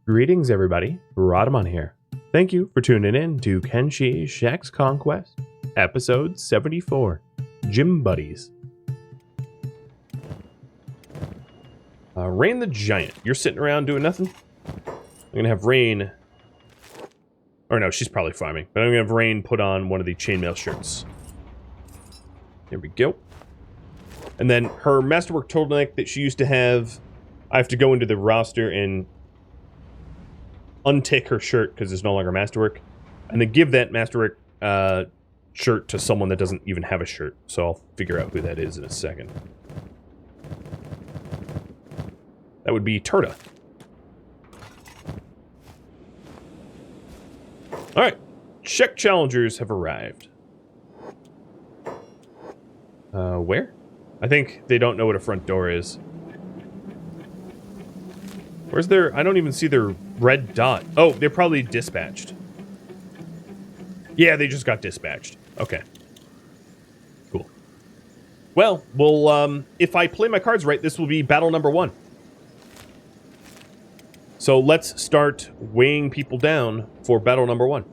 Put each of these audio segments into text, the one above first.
Greetings, everybody. Rhadamant here. Thank you for tuning in to Kenshi Shek's Conquest, episode 74, Gym Buddies. Rain the Giant, you're sitting around doing nothing? I'm gonna have Rain, or no, she's probably farming, but I'm gonna have Rain put on one of the chainmail shirts. There we go. And then her masterwork turtleneck that she used to have, I have to go into the roster and untick her shirt because it's no longer masterwork, and then give that masterwork shirt to someone that doesn't even have a shirt. So I'll figure out who that is in a second. That would be Tora. Alright, Shek challengers have arrived. Where? I think they don't know what a front door is. Where's their... I don't even see their red dot. Oh, they're probably dispatched. Yeah, they just got dispatched. Okay. Cool. Well, if I play my cards right, this will be battle number 1. So let's start weighing people down for battle number 1.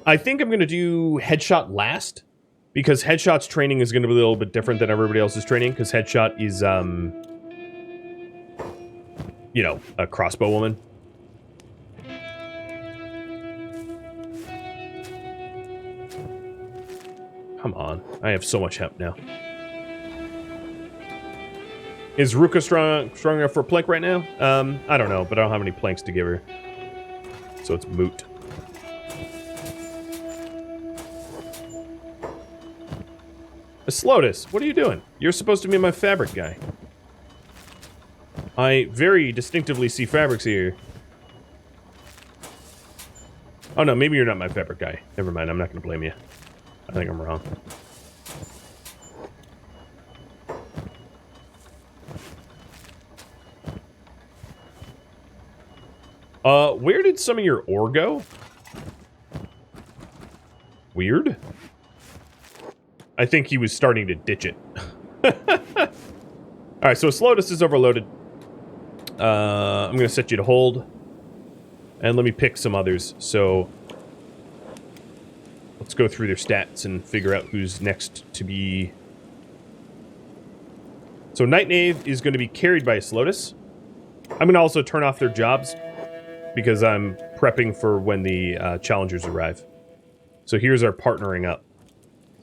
I think I'm going to do Headshot last, because Headshot's training is going to be a little bit different than everybody else's training, because Headshot is, you know, a crossbow woman. Come on. I have so much hemp now. Is Ruka strong enough for a plank right now? I don't know, but I don't have any planks to give her. So it's moot. Slotus, what are you doing? You're supposed to be my fabric guy. I very distinctively see fabrics here. Oh no, maybe you're not my fabric guy. Never mind, I'm not going to blame you. I think I'm wrong. Where did some of your ore go? Weird. I think he was starting to ditch it. Alright, so Slotus is overloaded. I'm going to set you to hold. And let me pick some others. So let's go through their stats and figure out who's next to be. So Night Knave is going to be carried by Slotus. I'm going to also turn off their jobs because I'm prepping for when the challengers arrive. So here's our partnering up.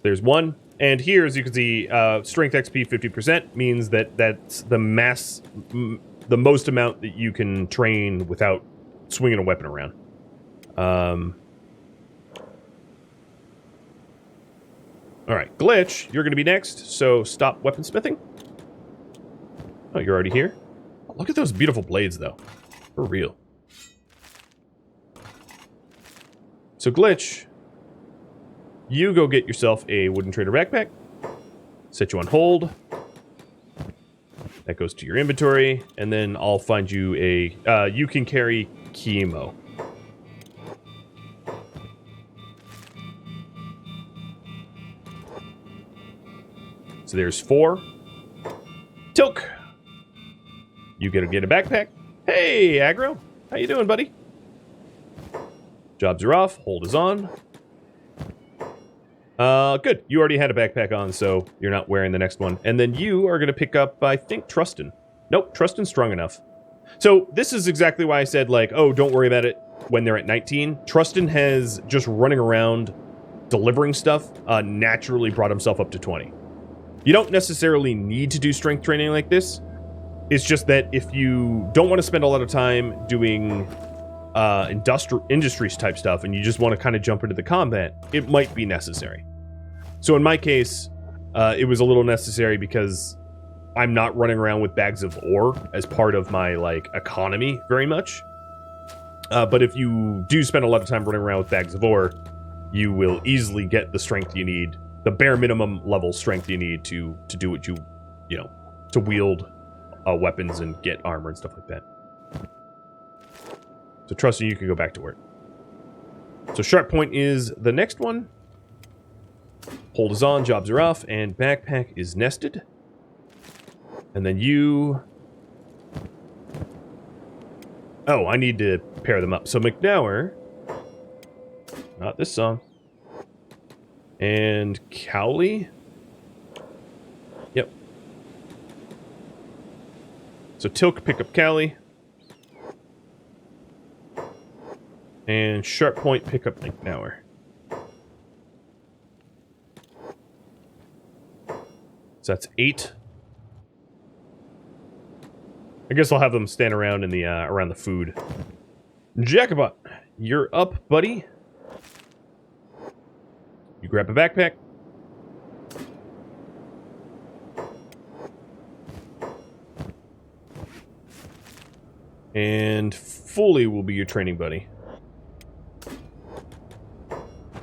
There's one. And here, as you can see, strength XP 50% means that that's the most amount that you can train without swinging a weapon around. Alright, Glitch, you're going to be next, so stop weaponsmithing. Oh, you're already here? Look at those beautiful blades, though. For real. So, Glitch, you go get yourself a Wooden Trader backpack. Set you on hold. That goes to your inventory, and then I'll find you a... you can carry Chemo. So there's 4. Tilk! You get a backpack. Hey, Aggro! How you doing, buddy? Jobs are off. Hold is on. Good. You already had a backpack on, so you're not wearing the next one. And then you are going to pick up, I think, Trustin. Nope, Trustin's strong enough. So this is exactly why I said, like, oh, don't worry about it when they're at 19. Trustin has, just running around delivering stuff, naturally brought himself up to 20. You don't necessarily need to do strength training like this. It's just that if you don't want to spend a lot of time doing industries type stuff and you just want to kind of jump into the combat, it might be necessary. So in my case, it was a little necessary because I'm not running around with bags of ore as part of my, like, economy very much. But if you do spend a lot of time running around with bags of ore, you will easily get the strength you need, the bare minimum level strength you need to do what you know, to wield weapons and get armor and stuff like that. So trust me, you can go back to work. So Sharp Point is the next one. Hold is on, jobs are off, and backpack is nested. And then you Oh, I need to pair them up. So McNauer, not this song, and Cowley. Yep. So Tilk, pick up Cowley. And Sharp Point, pick up McNauer. So that's 8. I guess I'll have them stand around in the around the food. Jacobot, you're up, buddy. You grab a backpack. And Foley will be your training buddy.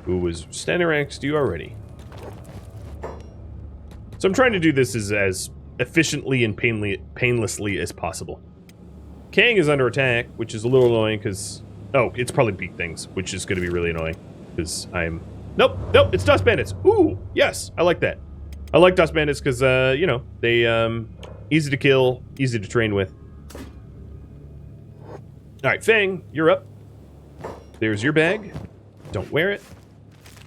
Who was standing next to you already. So I'm trying to do this as efficiently and painlessly as possible. Kang is under attack, which is a little annoying because... Oh, it's probably beak things, which is going to be really annoying. Because I'm... Nope, it's Dust Bandits. Ooh, yes, I like that. I like Dust Bandits because, you know, they, easy to kill, easy to train with. Alright, Fang, you're up. There's your bag. Don't wear it.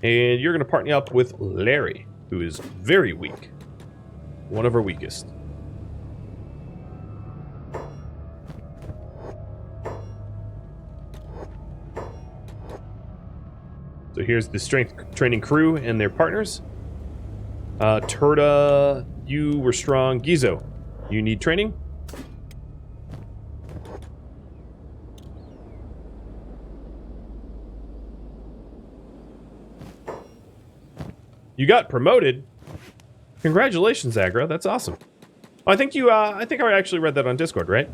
And you're going to partner up with Larry, who is very weak. One of our weakest. So here's the strength training crew and their partners. Tora, you were strong. Gizo, you need training? You got promoted. Congratulations, Agra. That's awesome. Oh, I think you, I think I actually read that on Discord, right?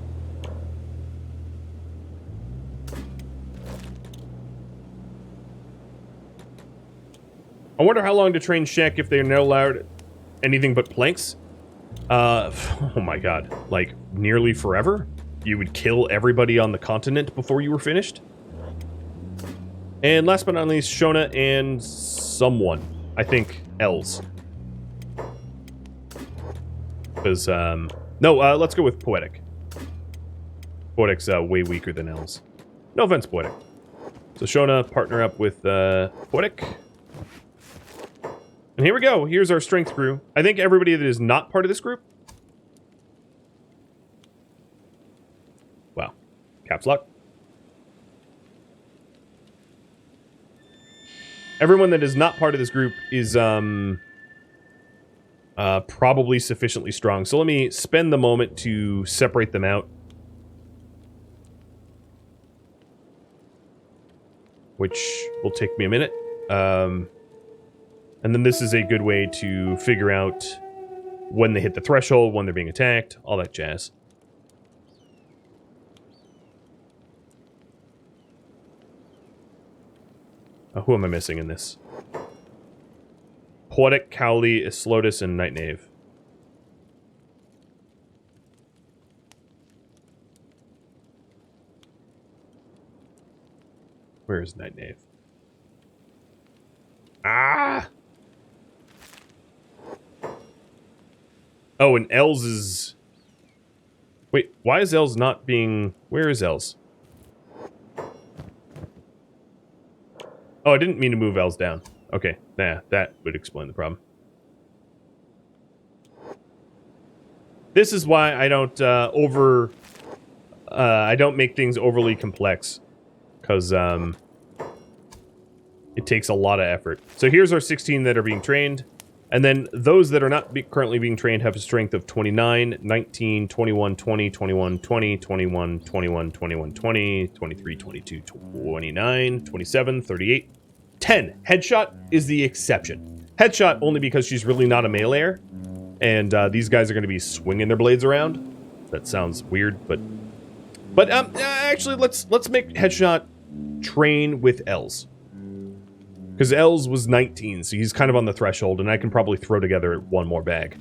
I wonder how long to train Shek if they're not allowed anything but planks. Oh my god. Like, nearly forever? You would kill everybody on the continent before you were finished? And last but not least, Shona and someone. I think Els. Because, no, let's go with Poetic. Poetic's way weaker than Els. No offense, Poetic. So Shona, partner up with Poetic. And here we go. Here's our strength crew. I think everybody that is not part of this group. Wow. Caps lock. Everyone that is not part of this group is probably sufficiently strong. So let me spend the moment to separate them out. Which will take me a minute. And then this is a good way to figure out when they hit the threshold, when they're being attacked, all that jazz. Who am I missing in this? Poetic, Cowley, Islotus, and Night Knave. Where is Night Knave? Ah! Oh, and Els is... Wait, why is Els not being... Where is Els? Oh, I didn't mean to move Els down. Okay, nah, that would explain the problem. This is why I don't I don't make things overly complex. Because, it takes a lot of effort. So here's our 16 that are being trained. And then those that are not currently being trained have a strength of 29, 19, 21, 20, 21, 20, 21, 21, 21, 20, 23, 22, 29, 27, 38, 10. Headshot is the exception. Headshot only because she's really not a meleeer. And these guys are going to be swinging their blades around. That sounds weird, but actually, let's make Headshot train with Els. Because Els was 19, so he's kind of on the threshold, and I can probably throw together one more bag.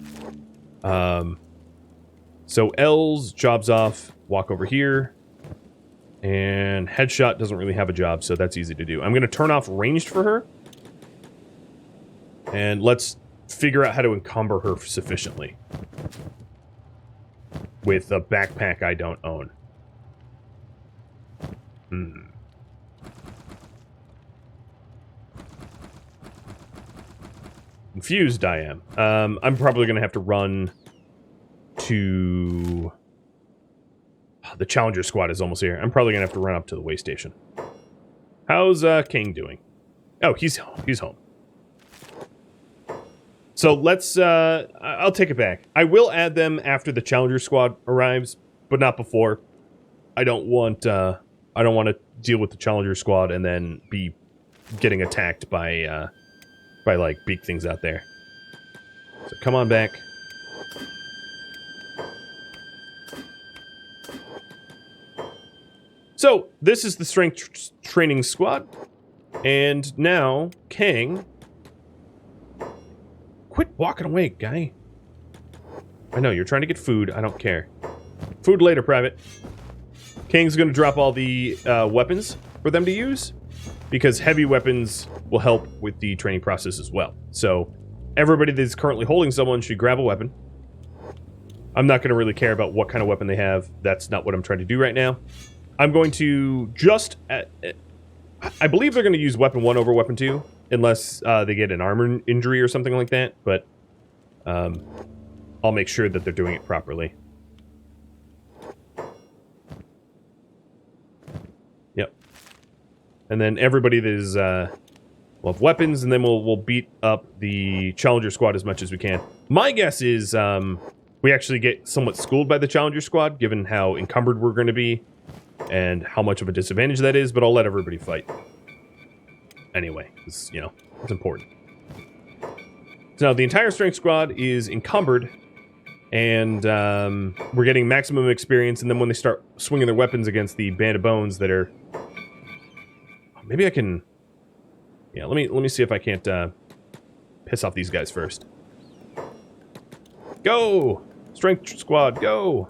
So Els, job's off, walk over here. And Headshot doesn't really have a job, so that's easy to do. I'm going to turn off ranged for her. And let's figure out how to encumber her sufficiently. With a backpack I don't own. Confused I am. I'm probably going to have to run to... The Challenger squad is almost here. I'm probably going to have to run up to the way station. How's King doing? Oh, he's home. So let's... I'll take it back. I will add them after the Challenger squad arrives, but not before. I don't want to deal with the Challenger squad and then be getting attacked by like big things out there. So come on back. So this is the strength training squad, and now King. Quit walking away, guy. I know you're trying to get food. I don't care. Food later, Private. King's going to drop all the weapons for them to use, because heavy weapons will help with the training process as well. So everybody that's currently holding someone should grab a weapon. I'm not going to really care about what kind of weapon they have. That's not what I'm trying to do right now. I'm going to just... I believe they're going to use weapon 1 over weapon 2, unless they get an armor injury or something like that, but I'll make sure that they're doing it properly. Yep. And then everybody that is... we'll have weapons, and then we'll beat up the Challenger squad as much as we can. My guess is we actually get somewhat schooled by the Challenger squad, given how encumbered we're going to be, and how much of a disadvantage that is, but I'll let everybody fight. Anyway, it's, you know, it's important. So now the entire strength squad is encumbered, and we're getting maximum experience, and then when they start swinging their weapons against the band of bones that are... Maybe I can... Yeah, let me see if I can't piss off these guys first. Go! Strength squad, go!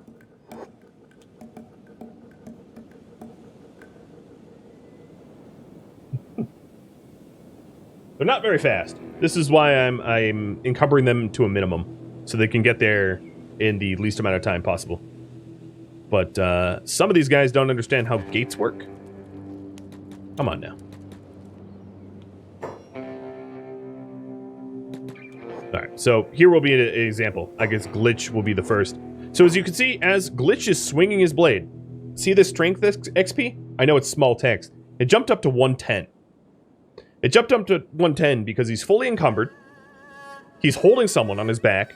They're not very fast. This is why I'm encumbering them to a minimum, so they can get there in the least amount of time possible. But some of these guys don't understand how gates work. Come on now. Alright, so here will be an example. I guess Glitch will be the first. So as you can see, as Glitch is swinging his blade, see this strength XP? I know it's small text. It jumped up to 110. It jumped up to 110 because he's fully encumbered, he's holding someone on his back,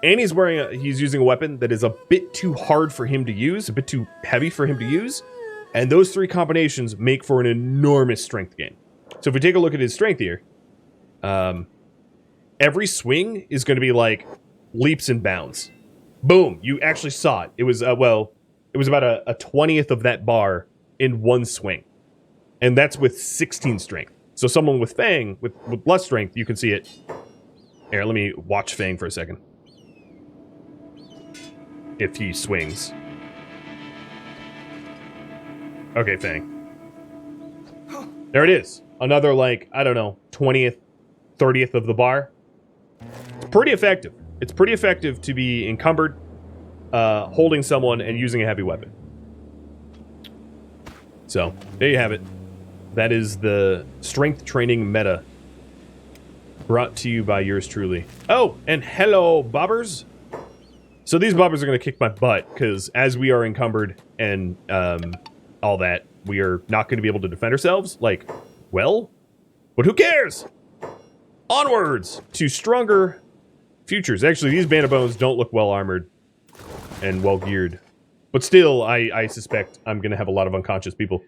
and he's using a weapon that is a bit too hard for him to use, a bit too heavy for him to use, and those three combinations make for an enormous strength gain. So if we take a look at his strength here, every swing is going to be like leaps and bounds. Boom! You actually saw it. It was, well, it was about a 20th of that bar in one swing. And that's with 16 strength. So someone with Fang, with less strength, you can see it. Here, let me watch Fang for a second. If he swings. Okay, Fang. There it is. Another, like, I don't know, 20th, 30th of the bar. It's pretty effective. It's pretty effective to be encumbered, holding someone, and using a heavy weapon. So, there you have it. That is the strength training meta. Brought to you by yours truly. Oh, and hello, bobbers. So these bobbers are going to kick my butt, because as we are encumbered and all that, we are not going to be able to defend ourselves. Like, well, but who cares? Onwards to stronger futures. Actually, these Band of Bones don't look well armored and well geared. But still, I suspect I'm going to have a lot of unconscious people.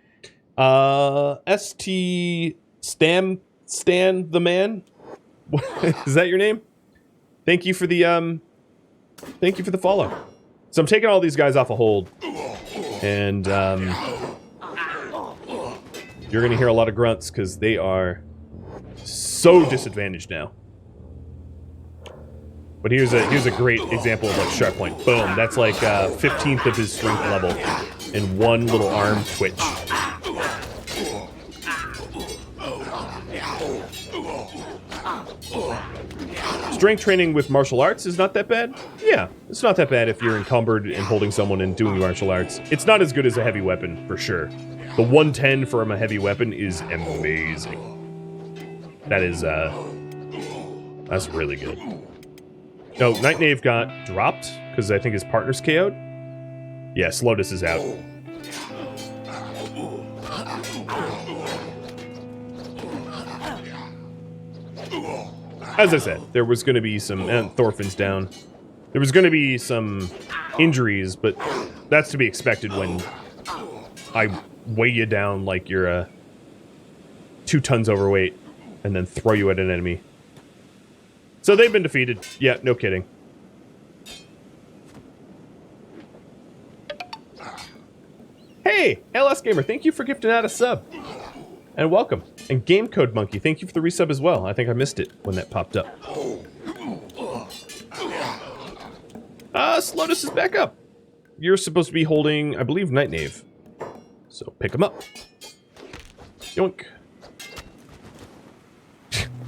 ST Stan the man? Is that your name? Thank you for the follow. So I'm taking all these guys off a hold. And you're gonna hear a lot of grunts because they are so disadvantaged now. But here's a great example of like sharp point. Boom, that's like 15th of his strength level in one little arm twitch. Strength training with martial arts is not that bad. Yeah, it's not that bad if you're encumbered and holding someone and doing martial arts. It's not as good as a heavy weapon, for sure. The 110 from a heavy weapon is amazing. That is, that's really good. No, Night Knave got dropped, because I think his partner's KO'd. Yeah, Slotus is out. As I said, there was going to be some... Thorfinn's down. There was going to be some injuries, but that's to be expected when I weigh you down like you're 2 tons overweight and then throw you at an enemy. So they've been defeated. Yeah, no kidding. Hey, LS Gamer, thank you for gifting out a sub. And welcome. And Game Code Monkey, thank you for the resub as well. I think I missed it when that popped up. Slotus is back up. You're supposed to be holding, I believe, Night Knave. So pick him up. Yoink.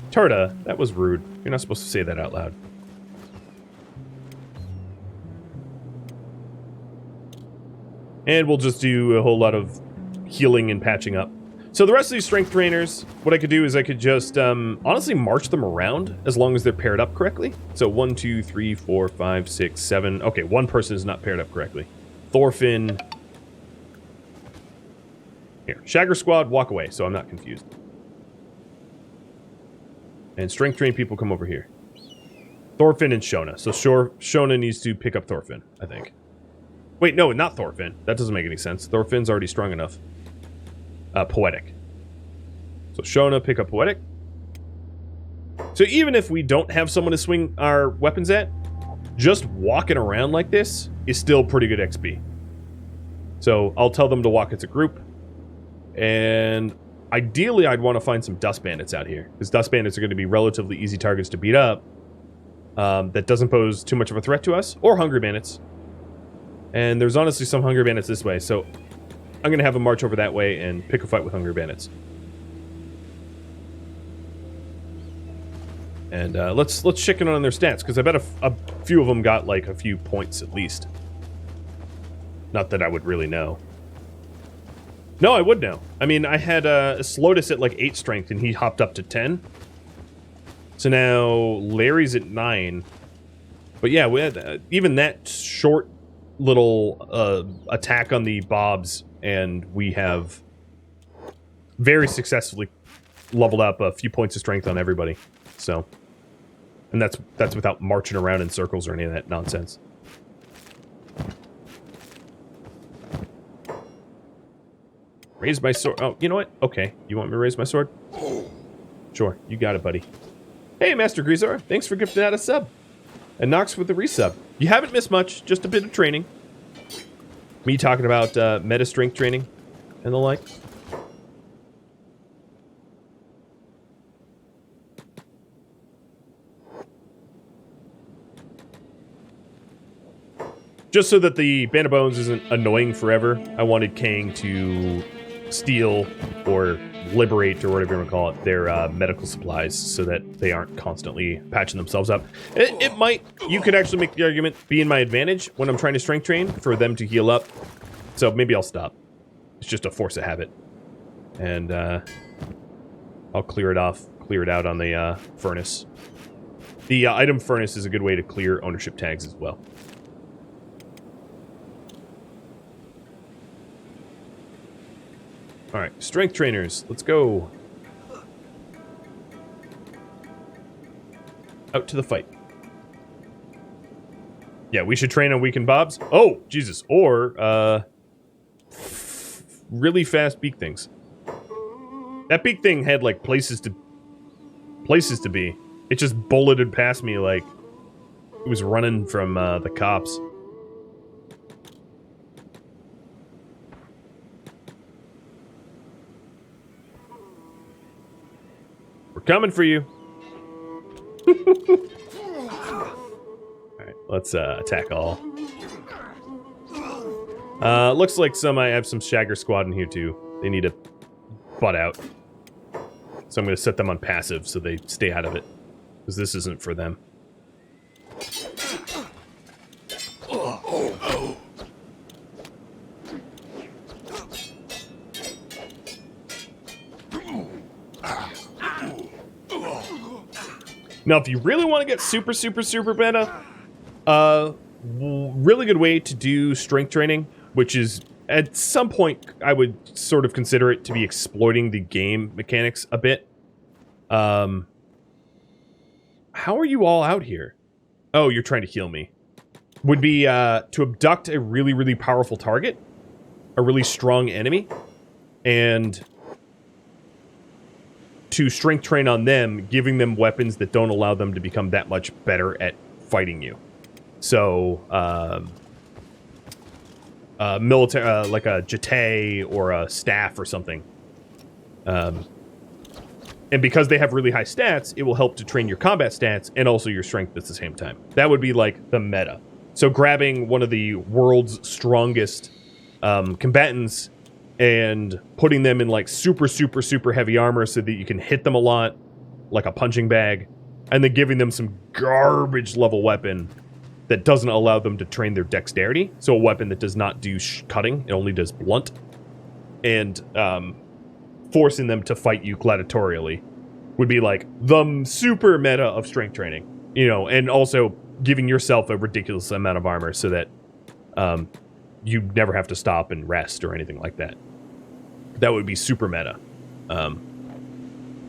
Tora, that was rude. You're not supposed to say that out loud. And we'll just do a whole lot of healing and patching up. So the rest of these strength trainers, what I could do is I could just honestly march them around as long as they're paired up correctly. So 1, 2, 3, 4, 5, 6, 7. Okay, one person is not paired up correctly. Thorfinn. Here, Shager squad, walk away, so I'm not confused. And strength train people come over here. Thorfinn and Shona. So Shona needs to pick up Thorfinn, I think. Wait, no, not Thorfinn. That doesn't make any sense. Thorfinn's already strong enough. Poetic. So Shona, pick up Poetic. So even if we don't have someone to swing our weapons at, just walking around like this is still pretty good XP. So I'll tell them to walk as a group. And ideally, I'd want to find some Dust Bandits out here, because Dust Bandits are going to be relatively easy targets to beat up. That doesn't pose too much of a threat to us. Or Hungry Bandits. And there's honestly some Hungry Bandits this way, so I'm going to have a march over that way and pick a fight with Hungry Bandits. And let's check in on their stats, because I bet a few of them got like a few points at least. Not that I would really know. No, I would know. I mean, I had Slotus at like 8 strength, and he hopped up to 10. So now Larry's at 9. But yeah, we had, even that short little attack on the Bobs, and we have very successfully leveled up a few points of strength on everybody. So, and that's without marching around in circles or any of that nonsense. Raise my sword. Oh, you know what? Okay. You want me to raise my sword? Sure. You got it, buddy. Hey, Master Greasor. Thanks for gifting out a sub. And Nox with the resub. You haven't missed much. Just a bit of training. Me talking about meta strength training and the like. Just so that the Band of Bones isn't annoying forever, I wanted Kang to steal or liberate, or whatever you want to call it, their medical supplies so that they aren't constantly patching themselves up. It might, you could actually make the argument, be in my advantage when I'm trying to strength train for them to heal up. So maybe I'll stop. It's just a force of habit. And I'll clear it out on the furnace. The item furnace is a good way to clear ownership tags as well. Alright, strength trainers, let's go. Out to the fight. Yeah, we should train on weakened Bobs. Oh, Jesus. Or, really fast beak things. That beak thing had, like, places to be. It just bulleted past me like it was running from, the cops. We're coming for you. Alright, let's attack all. Looks like I have some Shager squad in here too. They need to butt out. So I'm going to set them on passive so they stay out of it. Because this isn't for them. Now, if you really want to get super, super, super meta, really good way to do strength training, which is at some point I would sort of consider it to be exploiting the game mechanics a bit. How are you all out here? Oh, you're trying to heal me. Would be to abduct a really, really powerful target, a really strong enemy, and to strength train on them, giving them weapons that don't allow them to become that much better at fighting you. So, military, like a jetay or a staff or something. And because they have really high stats, it will help to train your combat stats and also your strength at the same time. That would be like the meta. So grabbing one of the world's strongest combatants and putting them in like super, super, super heavy armor so that you can hit them a lot, like a punching bag, and then giving them some garbage level weapon that doesn't allow them to train their dexterity. So a weapon that does not do cutting, it only does blunt. And forcing them to fight you gladiatorially would be like the super meta of strength training, you know, and also giving yourself a ridiculous amount of armor so that you never have to stop and rest or anything like that. That would be super meta.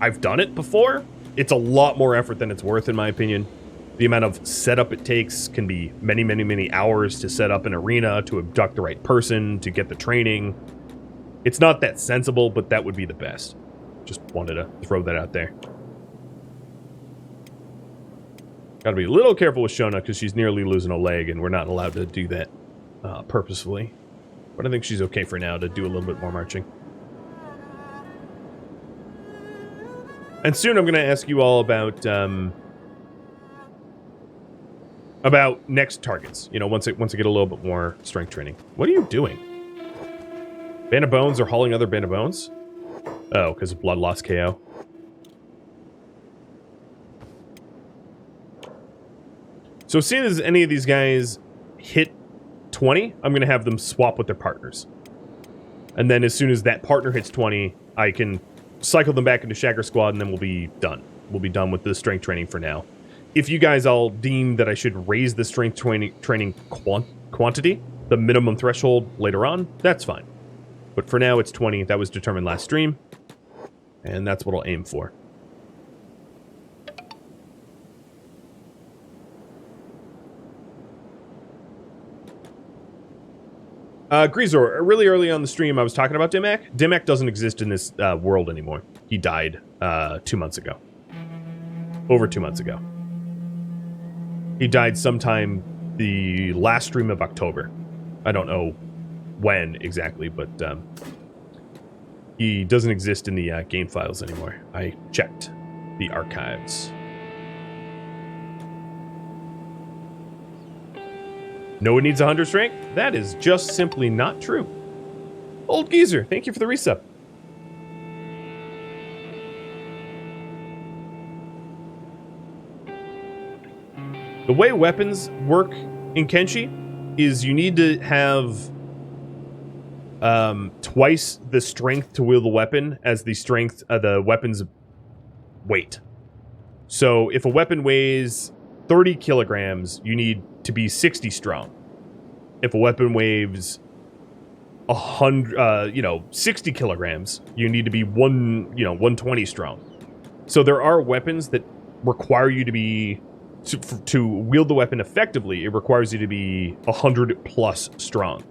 I've done it before. It's a lot more effort than it's worth, in my opinion. The amount of setup it takes can be many, many, many hours to set up an arena, to abduct the right person, to get the training. It's not that sensible, but that would be the best. Just wanted to throw that out there. Gotta be a little careful with Shona, because she's nearly losing a leg, and we're not allowed to do that purposefully. But I think she's okay for now to do a little bit more marching. And soon I'm going to ask you all about next targets. You know, once I get a little bit more strength training. What are you doing? Band of Bones are hauling other Band of Bones? Oh, because of Blood Loss KO. So as soon as any of these guys hit 20, I'm going to have them swap with their partners. And then as soon as that partner hits 20, I can cycle them back into Shager Squad, and then we'll be done. We'll be done with the strength training for now. If you guys all deem that I should raise the strength training quantity, the minimum threshold later on, that's fine. But for now, it's 20. That was determined last stream. And that's what I'll aim for. Greasor, really early on the stream, I was talking about Dimak. Dimak doesn't exist in this world anymore. He died 2 months ago. Over 2 months ago. He died sometime the last stream of October. I don't know when exactly, but he doesn't exist in the game files anymore. I checked the archives. No one needs 100 strength? That is just simply not true. Old Geezer, thank you for the resub. The way weapons work in Kenshi is you need to have twice the strength to wield the weapon as the strength of the weapon's weight. So if a weapon weighs 30 kilograms, you need to be 60 strong. If a weapon weighs 60 kilograms, you need to be 120 strong. So there are weapons that require you to be to wield the weapon effectively. It requires you to be 100 plus strong.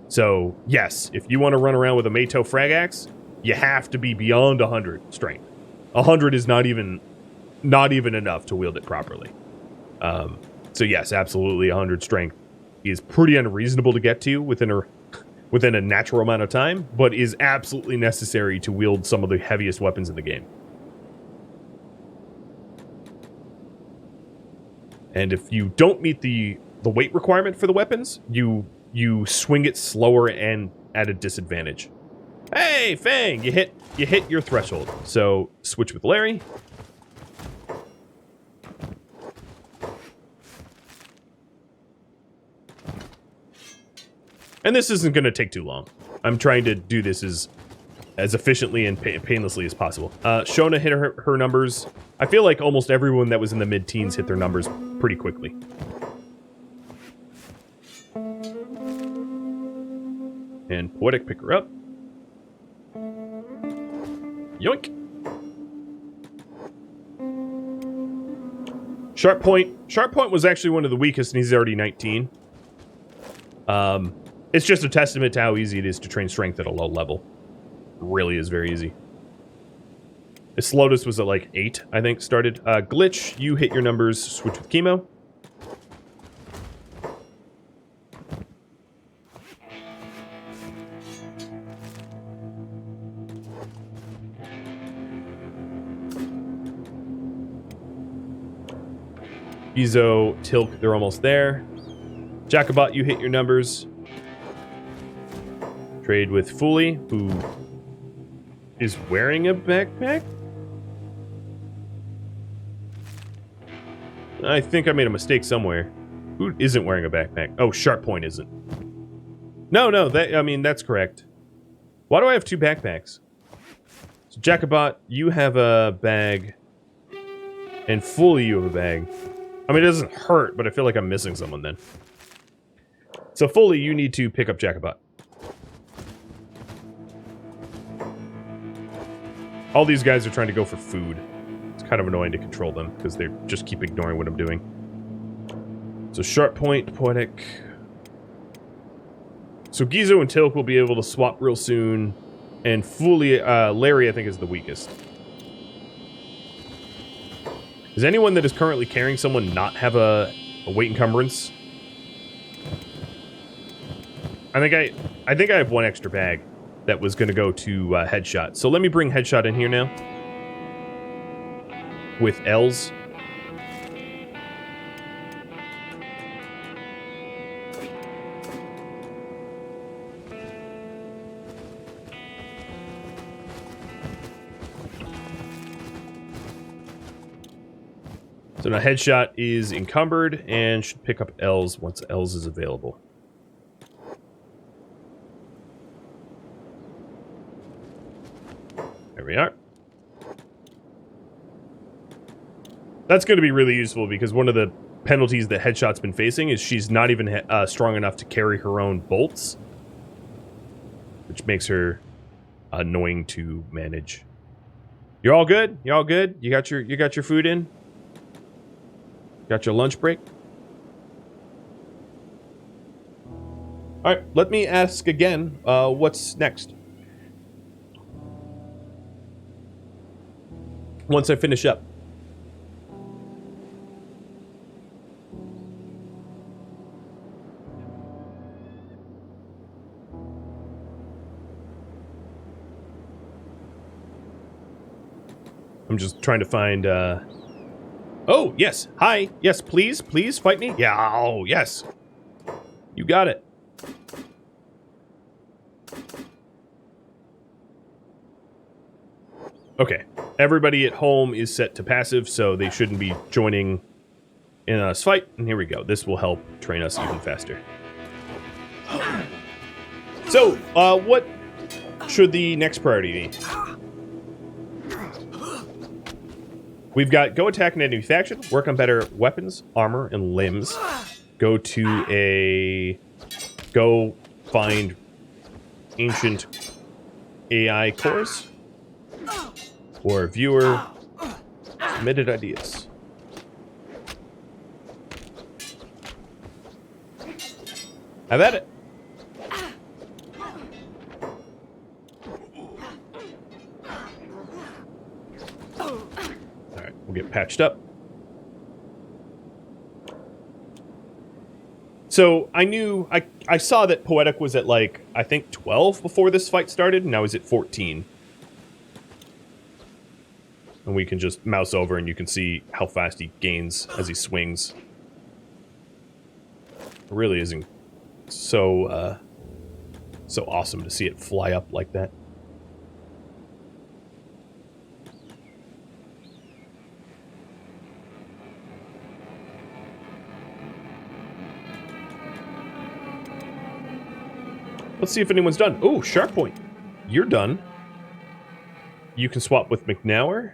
So yes, if you want to run around with a Meito frag axe, you have to be beyond 100 strength. 100 is not even enough to wield it properly. So yes, absolutely 100 strength is pretty unreasonable to get to within a natural amount of time, but is absolutely necessary to wield some of the heaviest weapons in the game. And if you don't meet the weight requirement for the weapons, you swing it slower and at a disadvantage. Hey, Fang, you hit your threshold. So switch with Larry. And this isn't going to take too long. I'm trying to do this as as efficiently and painlessly as possible. Shona hit her numbers. I feel like almost everyone that was in the mid-teens hit their numbers pretty quickly. And Poetic, pick her up. Yoink. Sharp Point. Sharp Point was actually one of the weakest, and he's already 19. It's just a testament to how easy it is to train strength at a low level. It really is very easy. Slotus was at like 8, I think, started. Glitch, you hit your numbers, switch with chemo. Gizo, Tilk, they're almost there. Jacobot, you hit your numbers. Trade with Fully, who is wearing a backpack? I think I made a mistake somewhere. Who isn't wearing a backpack? Oh, Sharp Point isn't. No, that's correct. Why do I have 2 backpacks? So Jacobot, you have a bag. And Fully, you have a bag. I mean, it doesn't hurt, but I feel like I'm missing someone then. So Fully, you need to pick up Jacobot. All these guys are trying to go for food. It's kind of annoying to control them because they just keep ignoring what I'm doing. So Sharp Point, Poetic. So Gizo and Tilk will be able to swap real soon. And Fully, Larry, I think, is the weakest. Does anyone that is currently carrying someone not have a weight encumbrance? I think I have 1 extra bag that was going to go to Headshot. So let me bring Headshot in here now. With L's. So now Headshot is encumbered and should pick up L's once L's is available. There we are. That's going to be really useful because one of the penalties that Headshot's been facing is she's not even strong enough to carry her own bolts, which makes her annoying to manage. You're all good? You all good? You got your food in? Got your lunch break? All right, let me ask again, what's next? Once I finish up. I'm just trying to find, Oh, yes. Hi. Yes, please fight me. Yeah, oh, yes. You got it. Okay. Everybody at home is set to passive, so they shouldn't be joining in this fight. And here we go. This will help train us even faster. So, what should the next priority be? We've got go attack an enemy faction, work on better weapons, armor, and limbs. Go find ancient AI cores. Or viewer submitted ideas. Have at it. Alright, we'll get patched up. So I saw that Poetic was at like, I think 12 before this fight started, and now he's at 14. And we can just mouse over and you can see how fast he gains as he swings. It really isn't so awesome to see it fly up like that. Let's see if anyone's done. Oh, Sharp Point. You're done. You can swap with McNauer.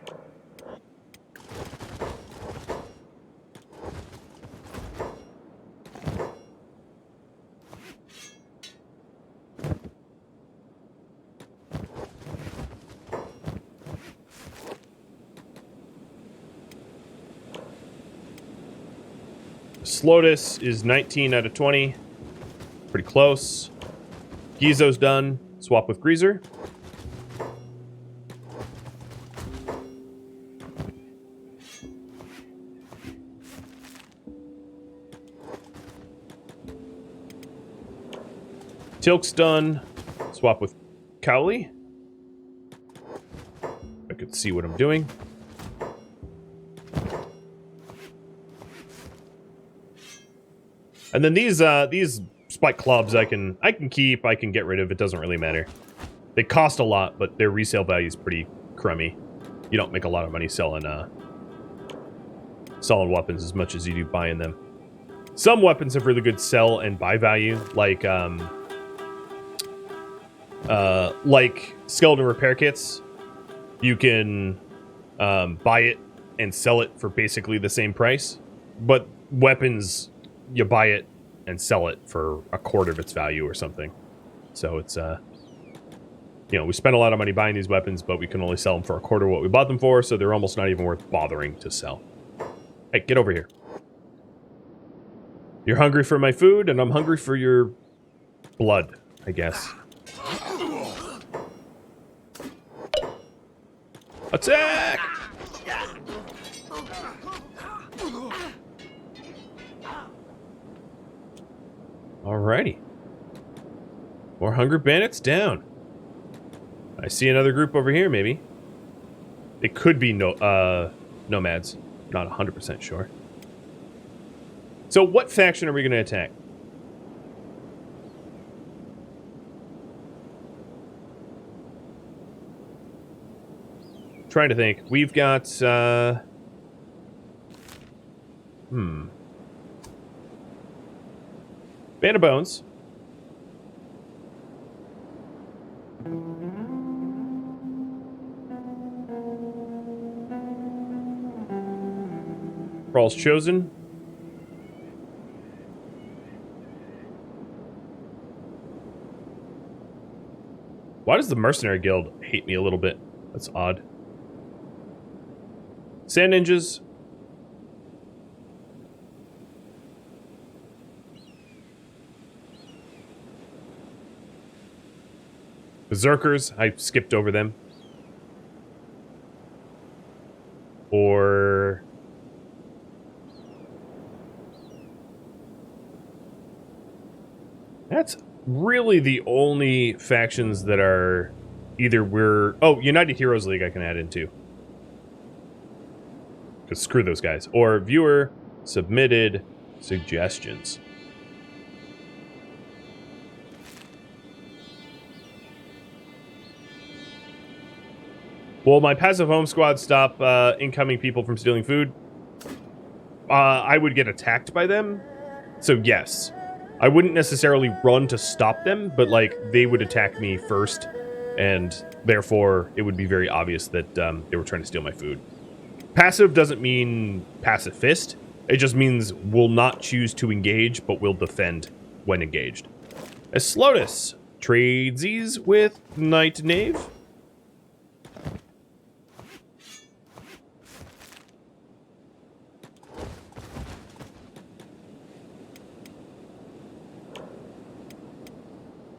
Slotus is 19 out of 20. Pretty close. Gizo's done. Swap with Greaser. Tilk's done. Swap with Cowley. I could see what I'm doing. And then these spike clubs I can keep, I can get rid of. It doesn't really matter. They cost a lot, but their resale value is pretty crummy. You don't make a lot of money selling weapons as much as you do buying them. Some weapons have really good sell and buy value, like skeleton repair kits. You can buy it and sell it for basically the same price, but weapons, you buy it and sell it for a quarter of its value or something. So it's we spend a lot of money buying these weapons, but we can only sell them for a quarter of what we bought them for, so they're almost not even worth bothering to sell. Hey, get over here. You're hungry for my food, and I'm hungry for your blood, I guess. Attack! Alrighty. More hungry bandits down. I see another group over here, maybe. It could be nomads. Not 100% sure. So what faction are we going to attack? Trying to think. We've got Band of Bones. Thrall's Chosen. Why does the Mercenary Guild hate me a little bit? That's odd. Sand Ninjas. Berserkers. I skipped over them. Or... That's really the only factions that are either we're... Oh, United Heroes League I can add into. Because screw those guys. Or viewer submitted suggestions. Will my passive home squad stop incoming people from stealing food? I would get attacked by them. So yes. I wouldn't necessarily run to stop them, but like they would attack me first, and therefore it would be very obvious that they were trying to steal my food. Passive doesn't mean pacifist. It just means we'll not choose to engage, but we'll defend when engaged. As Slotus tradesies with Knight Knave.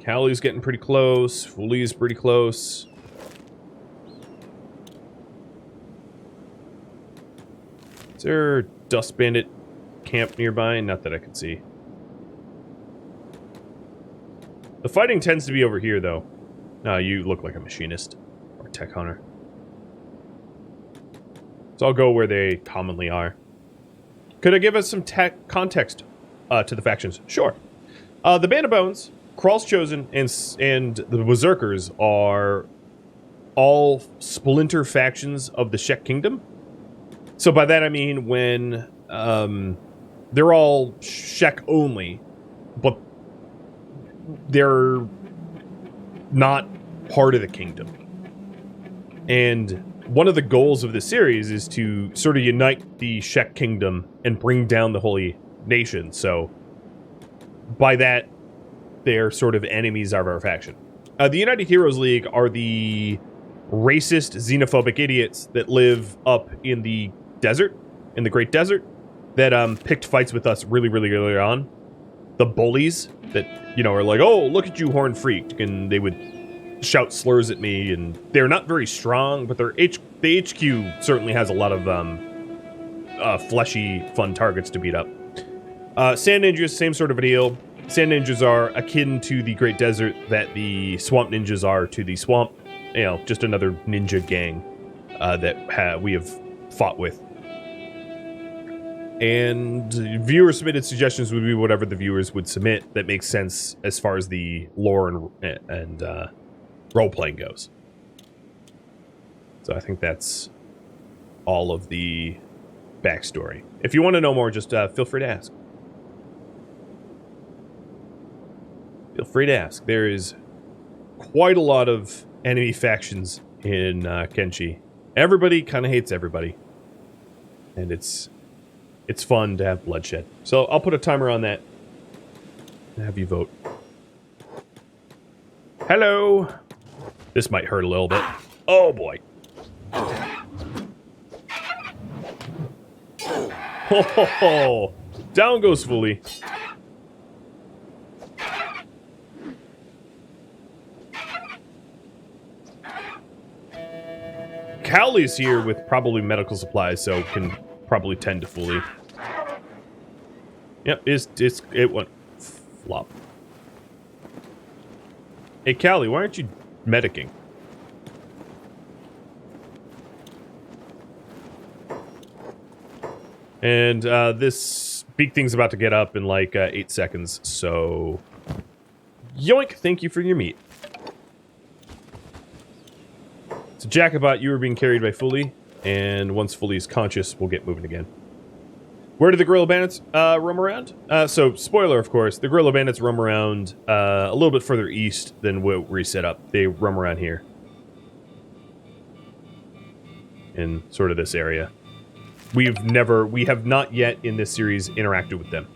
Cowley's getting pretty close. Fooley's pretty close. Is there a Dust Bandit camp nearby? Not that I can see. The fighting tends to be over here, though. You look like a machinist or tech hunter. So I'll go where they commonly are. Could I give us some context to the factions? Sure. The Band of Bones, Thrall's Chosen, and the Berserkers are all splinter factions of the Shek Kingdom. So by that I mean when they're all Shek only, but they're not part of the kingdom. And one of the goals of this series is to sort of unite the Shek Kingdom and bring down the Holy Nation. So by that, they're sort of enemies of our faction. The United Heroes League are the racist, xenophobic idiots that live up in the desert, in the Great Desert, that picked fights with us really, really early on. The bullies that, you know, are like, oh, look at you, Horn Freak, and they would shout slurs at me, and they're not very strong, but the HQ certainly has a lot of fleshy, fun targets to beat up. Sand Ninjas, same sort of a deal. Sand Ninjas are akin to the Great Desert that the Swamp Ninjas are to the Swamp. You know, just another ninja gang that we have fought with. And viewer-submitted suggestions would be whatever the viewers would submit that makes sense as far as the lore and role-playing goes. So I think that's all of the backstory. If you want to know more, just feel free to ask. Feel free to ask. There is quite a lot of enemy factions in Kenshi. Everybody kind of hates everybody. And it's fun to have bloodshed. So I'll put a timer on that and have you vote. Hello. This might hurt a little bit. Oh boy. Oh, down goes Fully. Cowley's here with probably medical supplies, so can probably tend to Fully. Yep, it went flop. Hey, Callie, why aren't you medicing? And this big thing's about to get up in like 8 seconds, so yoink, thank you for your meat. So Jacobot, you were being carried by Fully, and once Fully is conscious, we'll get moving again. Where do the Guerrilla Bandits roam around? So, spoiler, of course, the Guerrilla Bandits roam around a little bit further east than what we set up. They roam around here. In sort of this area. We have not yet in this series interacted with them.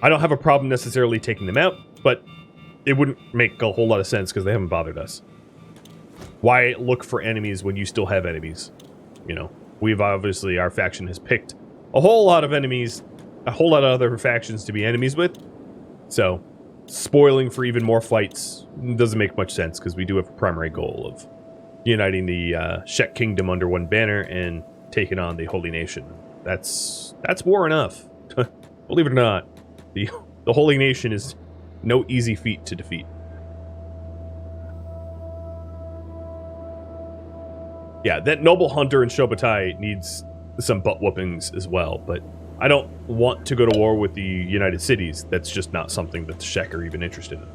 I don't have a problem necessarily taking them out, but it wouldn't make a whole lot of sense because they haven't bothered us. Why look for enemies when you still have enemies? You know, our faction has picked a whole lot of enemies, a whole lot of other factions to be enemies with. So, spoiling for even more fights doesn't make much sense because we do have a primary goal of uniting the Shek Kingdom under one banner and taking on the Holy Nation. That's war enough. Believe it or not, the Holy Nation is no easy feat to defeat. Yeah, that Noble Hunter in Shobutai needs some butt whoopings as well, but I don't want to go to war with the United Cities. That's just not something that the Shek are even interested in.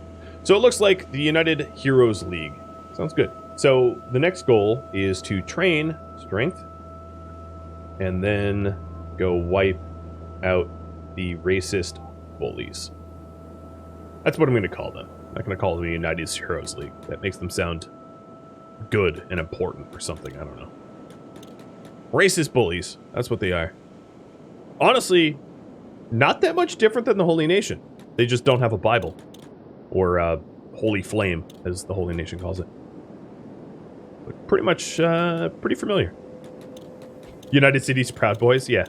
So it looks like the United Heroes League. Sounds good. So the next goal is to train strength and then go wipe out the racist bullies. That's what I'm going to call them. I'm not going to call them the United Heroes League. That makes them sound good and important or something. I don't know. Racist bullies. That's what they are. Honestly, not that much different than the Holy Nation. They just don't have a Bible. Or Holy Flame, as the Holy Nation calls it. But pretty much, pretty familiar. United Cities Proud Boys? Yeah.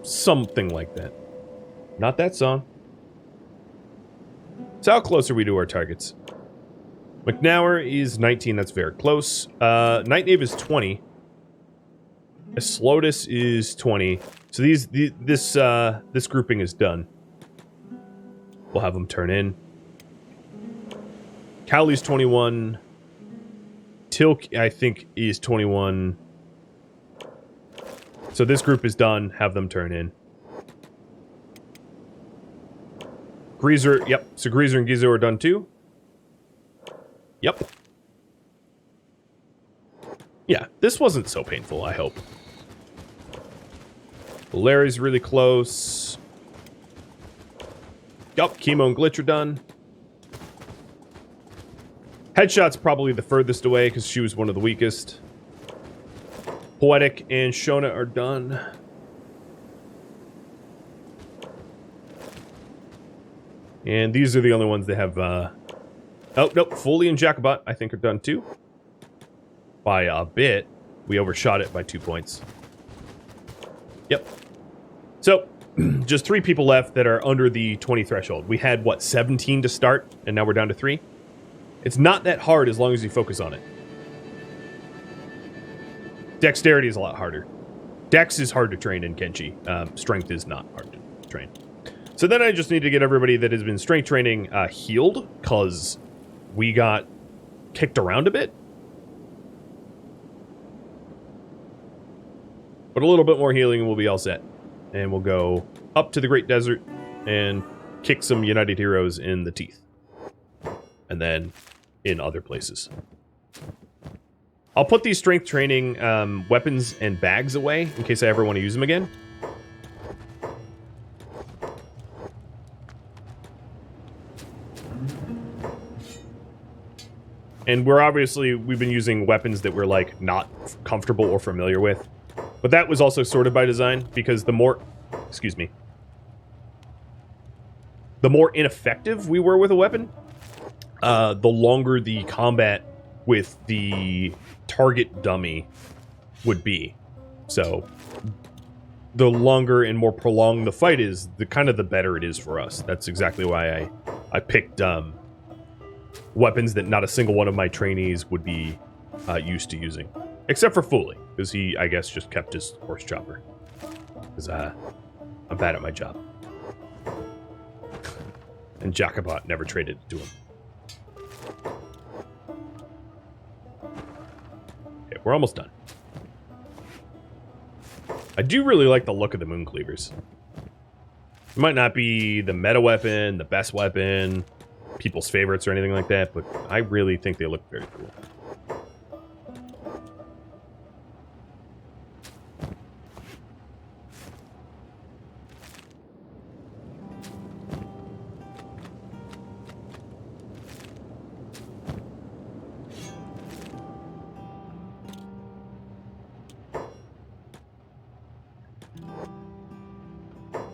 Something like that. Not that song. So how close are we to our targets? McNauer is 19, that's very close. Night Knave is 20. Slotus is 20. So this grouping is done. We'll have them turn in. Cowley's 21. Tilk, I think, is 21. So this group is done. Have them turn in. Greaser, yep. So Greaser and Gizo are done too. Yep. Yeah, this wasn't so painful, I hope. Larry's really close. Yup, Chemo and Glitch are done. Headshot's probably the furthest away because she was one of the weakest. Poetic and Shona are done. And these are the only ones that have, oh, nope, Foley and Jacobot, I think, are done too. By a bit. We overshot it by 2 points. Yep. So, just 3 people left that are under the 20 threshold. We had, what, 17 to start, and now we're down to 3? It's not that hard as long as you focus on it. Dexterity is a lot harder. Dex is hard to train in Kenshi. Strength is not hard to train. So then I just need to get everybody that has been strength training healed, because we got kicked around a bit. But a little bit more healing and we'll be all set. And we'll go up to the Great Desert and kick some United Heroes in the teeth. And then in other places. I'll put these strength training weapons and bags away in case I ever want to use them again. And we've been using weapons that we're like not comfortable or familiar with. But that was also sort of by design, because the more ineffective we were with a weapon, the longer the combat with the target dummy would be. So the longer and more prolonged the fight is, the better it is for us. That's exactly why I picked weapons that not a single one of my trainees would be used to using. Except for Foley, because he, I guess, just kept his horse chopper. Because I'm bad at my job. And Jacobot never traded it to him. Okay, we're almost done. I do really like the look of the Moon Cleavers. It might not be the meta weapon, the best weapon, people's favorites or anything like that, but I really think they look very cool.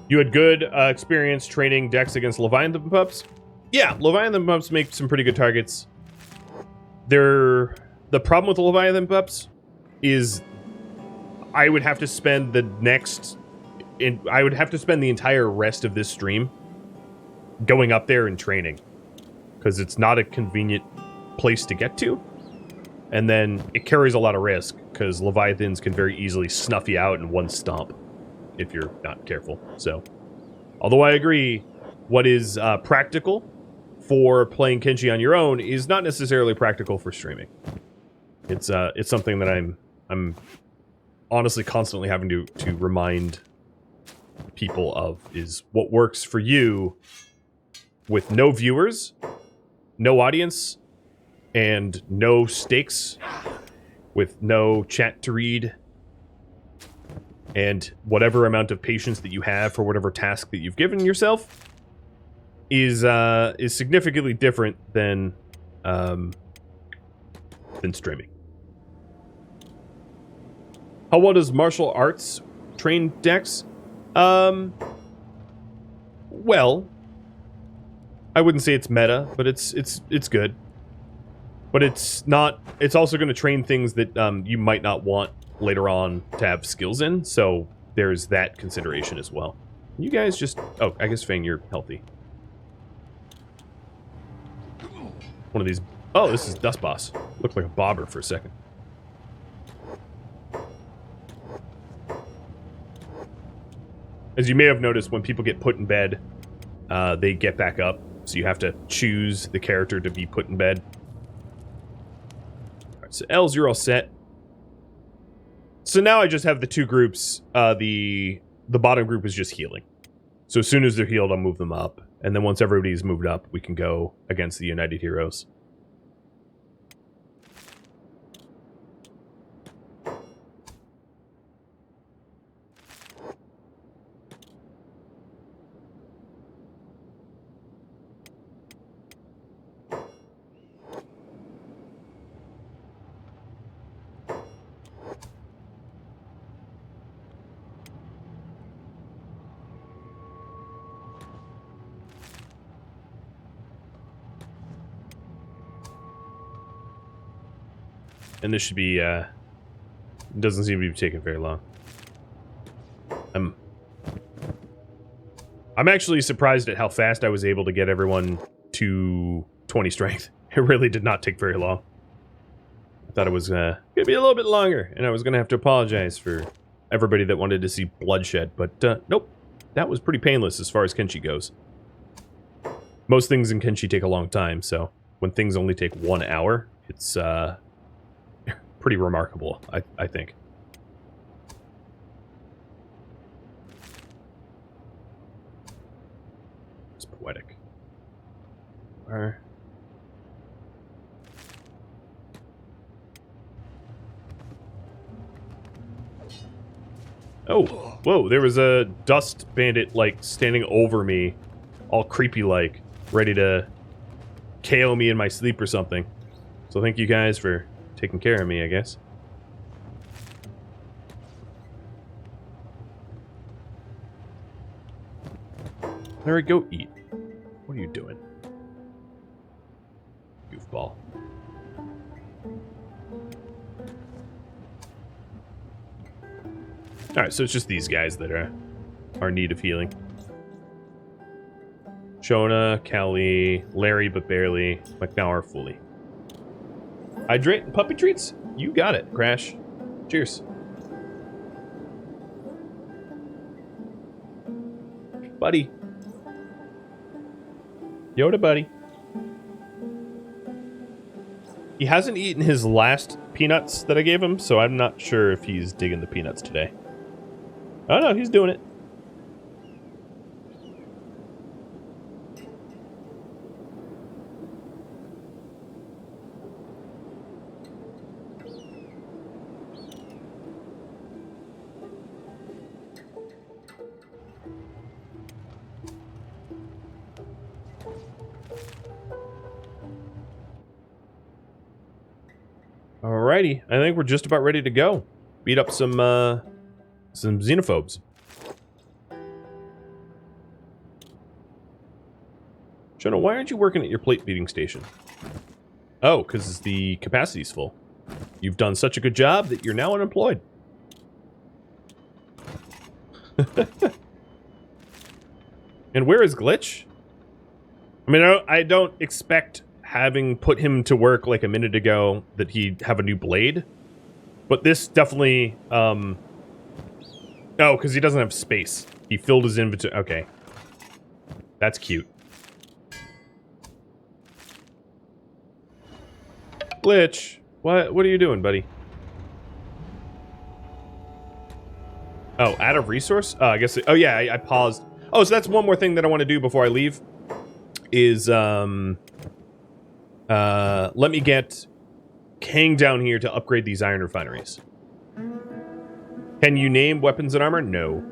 You had good experience training decks against Leviathan pups? Yeah, Leviathan pups make some pretty good targets. The problem with the Leviathan pups is I would have to spend the entire rest of this stream going up there and training, because it's not a convenient place to get to. And then it carries a lot of risk, because Leviathans can very easily snuff you out in one stomp if you're not careful. So, although I agree, what is practical for playing Kenshi on your own is not necessarily practical for streaming. It's something that I'm honestly constantly having to remind people of, is what works for you with no viewers, no audience, and no stakes, with no chat to read, and whatever amount of patience that you have for whatever task that you've given yourself is significantly different than streaming. How well does martial arts train Dex? Well, I wouldn't say it's meta, but it's good. But it's not. It's also going to train things that you might not want later on to have skills in, so there's that consideration as well. You guys just... Oh, I guess, Fang, you're healthy. One of these... Oh, this is Dust Boss. Looked like a bobber for a second. As you may have noticed, when people get put in bed, they get back up, so you have to choose the character to be put in bed. Alright, so Els, you're all set. So now I just have the two groups. The bottom group is just healing. So as soon as they're healed, I'll move them up. And then once everybody's moved up, we can go against the United Heroes. And this should be, doesn't seem to be taking very long. I'm actually surprised at how fast I was able to get everyone to 20 strength. It really did not take very long. I thought it was going to be a little bit longer, and I was going to have to apologize for everybody that wanted to see bloodshed, but nope. That was pretty painless as far as Kenshi goes. Most things in Kenshi take a long time, so when things only take 1 hour, it's pretty remarkable, I think. It's poetic. Oh, whoa, there was a dust bandit, like, standing over me, all creepy-like, ready to KO me in my sleep or something. So thank you guys for taking care of me, I guess. Larry, go eat. What are you doing? Goofball. Alright, so it's just these guys that are in need of healing. Shona, Callie, Larry but barely, McNauer fully. Hydrate and puppy treats? You got it, Crash. Cheers. Buddy. Yoda buddy. He hasn't eaten his last peanuts that I gave him, so I'm not sure if he's digging the peanuts today. Oh no, he's doing it. Alrighty, I think we're just about ready to go. Beat up some xenophobes. Shona, why aren't you working at your plate beating station? Oh, because the capacity's full. You've done such a good job that you're now unemployed. And where is Glitch? I mean, I don't expect, having put him to work like a minute ago, that he'd have a new blade. But this definitely, oh, because he doesn't have space. He filled his inventory. Okay. That's cute. Glitch, what are you doing, buddy? Oh, out of resource? I guess, oh yeah, I paused. Oh, so that's one more thing that I want to do before I leave. Is, let me get King down here to upgrade these iron refineries. Can you name weapons and armor? No.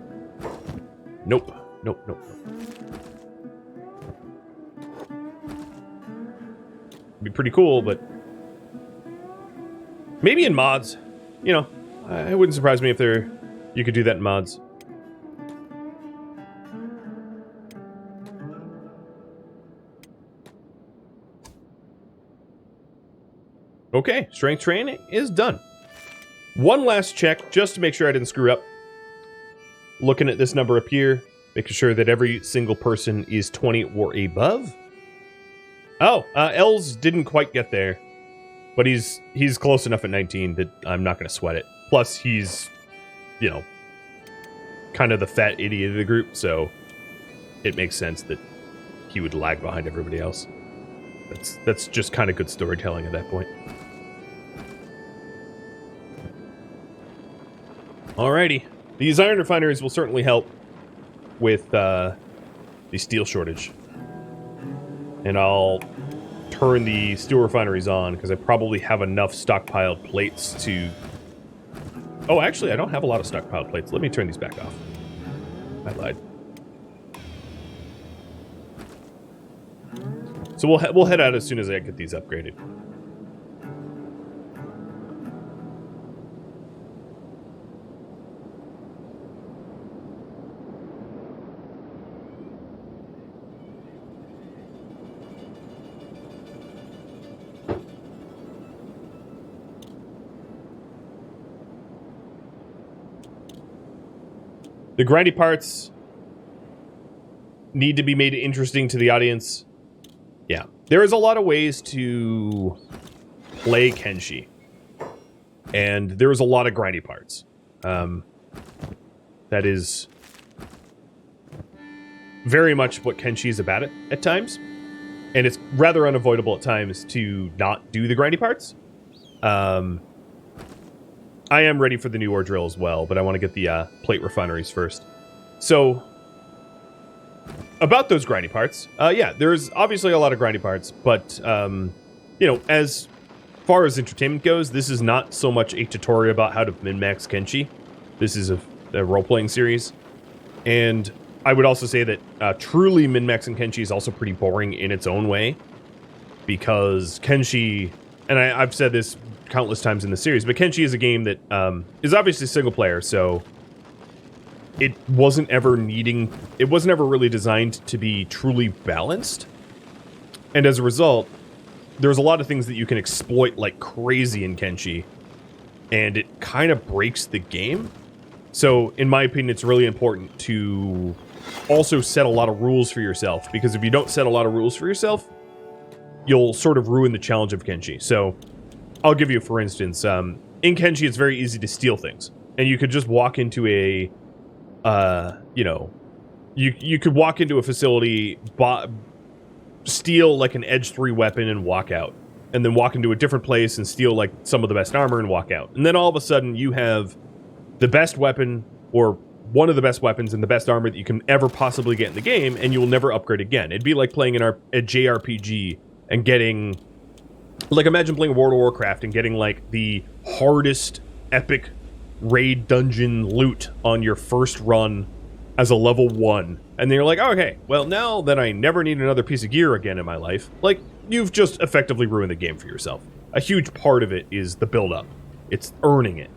Nope. Nope, nope, nope. It'd be pretty cool, but maybe in mods. You know, it wouldn't surprise me if you could do that in mods. Okay, strength training is done. One last check, just to make sure I didn't screw up. Looking at this number up here, making sure that every single person is 20 or above. Oh, Els didn't quite get there. But he's close enough at 19 that I'm not going to sweat it. Plus, he's, you know, kind of the fat idiot of the group, so it makes sense that he would lag behind everybody else. That's just kind of good storytelling at that point. Alrighty. These iron refineries will certainly help with the steel shortage. And I'll turn the steel refineries on, because I probably have enough stockpiled plates to... Oh, actually, I don't have a lot of stockpiled plates. Let me turn these back off. I lied. So we'll head out as soon as I get these upgraded. The grindy parts need to be made interesting to the audience. Yeah. There is a lot of ways to play Kenshi. And there is a lot of grindy parts. That is very much what Kenshi is about at times. And it's rather unavoidable at times to not do the grindy parts. I am ready for the new ore drill as well, but I want to get the plate refineries first. So, about those grindy parts, yeah, there's obviously a lot of grindy parts, but, you know, as far as entertainment goes, this is not so much a tutorial about how to min-max Kenshi. This is a role-playing series. And I would also say that truly min-maxing Kenshi is also pretty boring in its own way. Because Kenshi, and I've said this countless times in the series, but Kenshi is a game that is obviously single player, so it wasn't ever really designed to be truly balanced. And as a result, there's a lot of things that you can exploit like crazy in Kenshi, and it kind of breaks the game. So, in my opinion, it's really important to also set a lot of rules for yourself, because if you don't set a lot of rules for yourself, you'll sort of ruin the challenge of Kenshi. So, I'll give you, for instance, in Kenshi, it's very easy to steal things. And you could just walk into a, you know, you could walk into a facility, steal like an Edge 3 weapon and walk out. And then walk into a different place and steal like some of the best armor and walk out. And then all of a sudden you have the best weapon, or one of the best weapons and the best armor that you can ever possibly get in the game, and you will never upgrade again. It'd be like playing a JRPG and getting, like, imagine playing World of Warcraft and getting like the hardest epic raid dungeon loot on your first run as a level 1, and then you're like, oh, okay, well, now that I never need another piece of gear again in my life, like, you've just effectively ruined the game for yourself. A huge part of it is the build-up. It's earning it.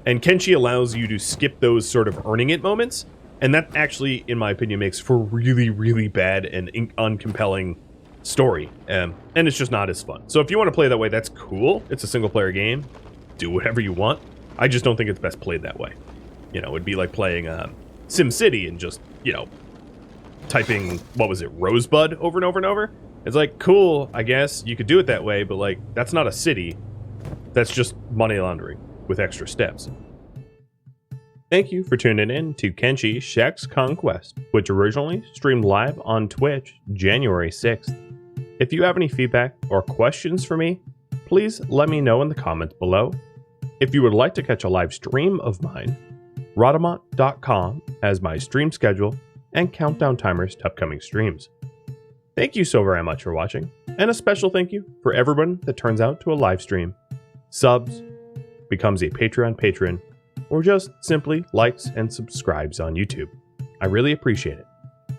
And Kenshi allows you to skip those sort of earning it moments, and that actually, in my opinion, makes for really, really bad and uncompelling story. And it's just not as fun. So if you want to play that way, that's cool. It's a single-player game. Do whatever you want. I just don't think it's best played that way. You know, it'd be like playing SimCity and just, you know, typing, what was it, Rosebud over and over and over? It's like, cool, I guess you could do it that way, but like, that's not a city. That's just money laundering with extra steps. Thank you for tuning in to Kenshi Shek's Conquest, which originally streamed live on Twitch January 6th. If you have any feedback or questions for me, please let me know in the comments below. If you would like to catch a live stream of mine, Rhadamant.com has my stream schedule and countdown timers to upcoming streams. Thank you so very much for watching, and a special thank you for everyone that turns out to a live stream, subs, becomes a Patreon patron, or just simply likes and subscribes on YouTube. I really appreciate it.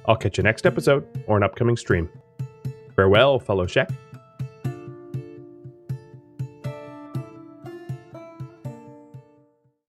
I'll catch you next episode or an upcoming stream. Farewell, fellow Shek.